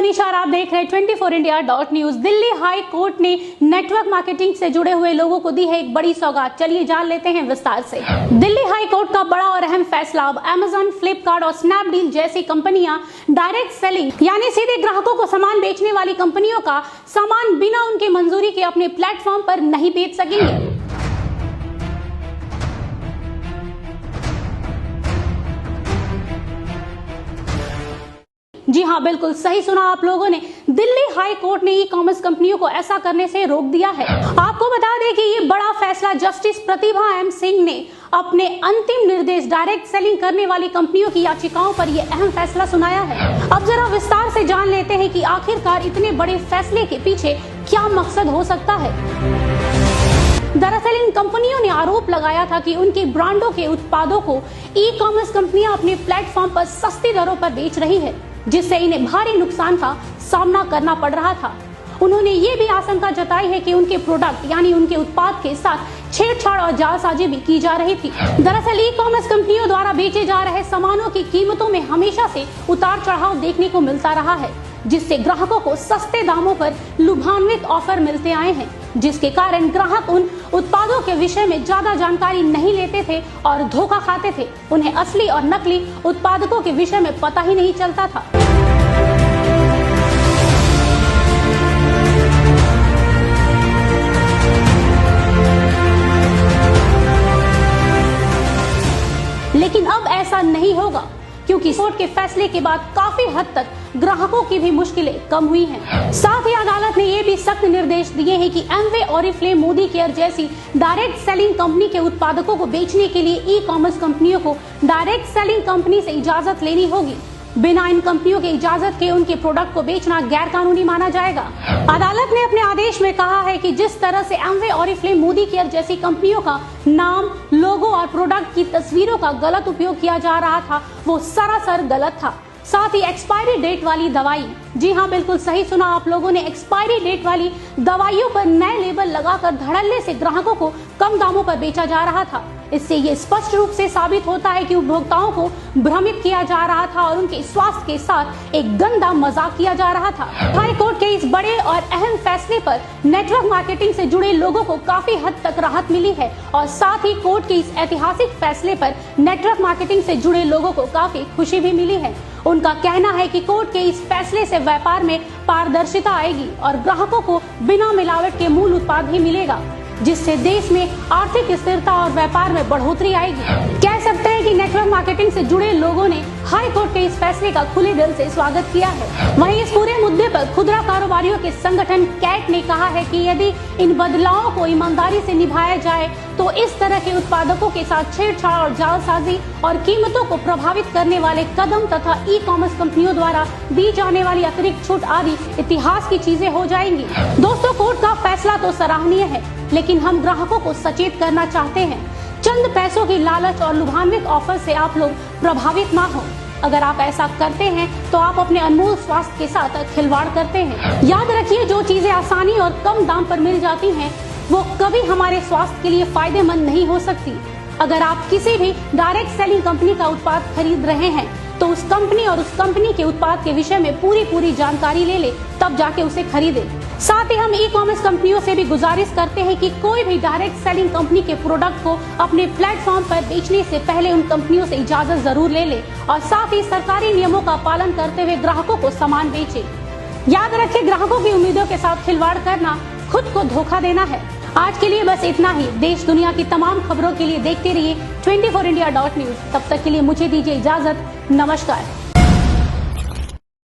मनीषा और आप देख रहे हैं 24 India .news. Delhi high court ने नेटवर्क मार्केटिंग से जुड़े हुए लोगों को दी है एक बड़ी सौगात। चलिए जान लेते हैं विस्तार से। दिल्ली हाई कोर्ट का बड़ा और अहम फैसला। अब अमेजन, फ्लिपकार्ट और स्नैपडील जैसी कंपनियां डायरेक्ट सेलिंग यानी सीधे ग्राहकों को सामान बेचने वाली कंपनियों का सामान बिना उनकी मंजूरी के अपने प्लेटफॉर्म पर नहीं बेच सकेंगे। जी हाँ, बिल्कुल सही सुना आप लोगों ने। दिल्ली हाई कोर्ट ने ई कॉमर्स कंपनियों को ऐसा करने से रोक दिया है। आपको बता दें कि ये बड़ा फैसला जस्टिस प्रतिभा एम सिंह ने अपने अंतिम निर्देश डायरेक्ट सेलिंग करने वाली कंपनियों की याचिकाओं पर यह अहम फैसला सुनाया है। अब जरा विस्तार से जान लेते हैं कि आखिरकार इतने बड़े फैसले के पीछे क्या मकसद हो सकता है। दरअसल इन कंपनियों ने आरोप लगाया था कि उनके ब्रांडों के उत्पादों को ई कॉमर्स कंपनियां अपने प्लेटफॉर्म पर सस्ती दरों पर बेच रही है, जिससे इन्हें भारी नुकसान का सामना करना पड़ रहा था। उन्होंने ये भी आशंका जताई है कि उनके प्रोडक्ट यानी उनके उत्पाद के साथ छेड़छाड़ और जालसाजी भी की जा रही थी। दरअसल ई कॉमर्स कंपनियों द्वारा बेचे जा रहे सामानों की कीमतों में हमेशा से उतार चढ़ाव देखने को मिलता रहा है, जिससे ग्राहकों को सस्ते दामों पर लुभान्वित ऑफर मिलते आए हैं, जिसके कारण ग्राहक उन उत्पादों के विषय में ज्यादा जानकारी नहीं लेते थे और धोखा खाते थे। उन्हें असली और नकली उत्पादकों के विषय में पता ही नहीं चलता था। लेकिन अब ऐसा नहीं होगा, क्योंकि कोर्ट के फैसले के बाद काफी हद तक ग्राहकों की भी मुश्किलें कम हुई हैं। साथ ही अदालत ने ये भी सख्त निर्देश दिए हैं कि एमवे, ऑरिफ्लेम, मोदी केयर जैसी डायरेक्ट सेलिंग कंपनी के उत्पादकों को बेचने के लिए ई कॉमर्स कंपनियों को डायरेक्ट सेलिंग कंपनी से इजाजत लेनी होगी। बिना इन कंपनियों की इजाजत के उनके प्रोडक्ट को बेचना गैर कानूनी माना जाएगा। अदालत ने अपने आदेश में कहा है कि जिस तरह से एमवे, ऑरिफ्लेम, मोदी केयर जैसी कंपनियों का नाम, लोगो और प्रोडक्ट की तस्वीरों का गलत उपयोग किया जा रहा था, वो सरासर गलत था। साथ ही एक्सपायरी डेट वाली दवाई, जी हाँ बिल्कुल सही सुना आप लोगों ने, एक्सपायरी डेट वाली दवाइयों पर नए लेबल लगाकर धड़ल्ले से ग्राहकों को कम दामों पर बेचा जा रहा था। इससे ये स्पष्ट रूप से साबित होता है कि उपभोक्ताओं को भ्रमित किया जा रहा था और उनके स्वास्थ्य के साथ एक गंदा मजाक किया जा रहा था। हाई कोर्ट के इस बड़े और अहम फैसले पर नेटवर्क मार्केटिंग से जुड़े लोगों को काफी हद तक राहत मिली है और साथ ही कोर्ट के इस ऐतिहासिक फैसले पर नेटवर्क मार्केटिंग से जुड़े लोगों को काफी खुशी भी मिली है। उनका कहना है कि कोर्ट के इस फैसले से व्यापार में पारदर्शिता आएगी और ग्राहकों को बिना मिलावट के मूल उत्पाद भी मिलेगा, जिससे देश में आर्थिक स्थिरता और व्यापार में बढ़ोतरी आएगी। कह सकते हैं कि नेटवर्क मार्केटिंग से जुड़े लोगों ने हाई कोर्ट के इस फैसले का खुले दिल से स्वागत किया है। वहीं इस पूरे मुद्दे पर खुदरा कारोबारियों के संगठन कैट ने कहा है कि यदि इन बदलावों को ईमानदारी से निभाया जाए तो इस तरह के उत्पादकों के साथ छेड़छाड़ और जालसाजी और कीमतों को प्रभावित करने वाले कदम तथा ई कॉमर्स कंपनियों द्वारा दी जाने वाली अतिरिक्त छूट आदि इतिहास की चीजें हो जाएंगी। दोस्तों, कोर्ट का फैसला तो सराहनीय है, लेकिन हम ग्राहकों को सचेत करना चाहते हैं। चंद पैसों की लालच और लुभान्वित ऑफर से आप लोग प्रभावित ना हो। अगर आप ऐसा करते हैं तो आप अपने अनमोल स्वास्थ्य के साथ खिलवाड़ करते हैं। याद रखिए, जो चीजें आसानी और कम दाम पर मिल जाती हैं, वो कभी हमारे स्वास्थ्य के लिए फायदेमंद नहीं हो सकती। अगर आप किसी भी डायरेक्ट सेलिंग कंपनी का उत्पाद खरीद रहे हैं तो उस कंपनी और उस कंपनी के उत्पाद के विषय में पूरी जानकारी ले ले, तब जाके उसे खरीदे। साथ ही हम ई कॉमर्स कंपनियों से भी गुजारिश करते हैं कि कोई भी डायरेक्ट सेलिंग कंपनी के प्रोडक्ट को अपने प्लेटफॉर्म पर बेचने से पहले उन कंपनियों से इजाजत जरूर ले ले और साथ ही सरकारी नियमों का पालन करते हुए ग्राहकों को सामान बेचे। याद रखें, ग्राहकों की उम्मीदों के साथ खिलवाड़ करना खुद को धोखा देना है। आज के लिए बस इतना ही। देश दुनिया की तमाम खबरों के लिए देखते रहिए 24 इंडिया .न्यूज। तब तक के लिए मुझे दीजिए इजाजत। नमस्कार।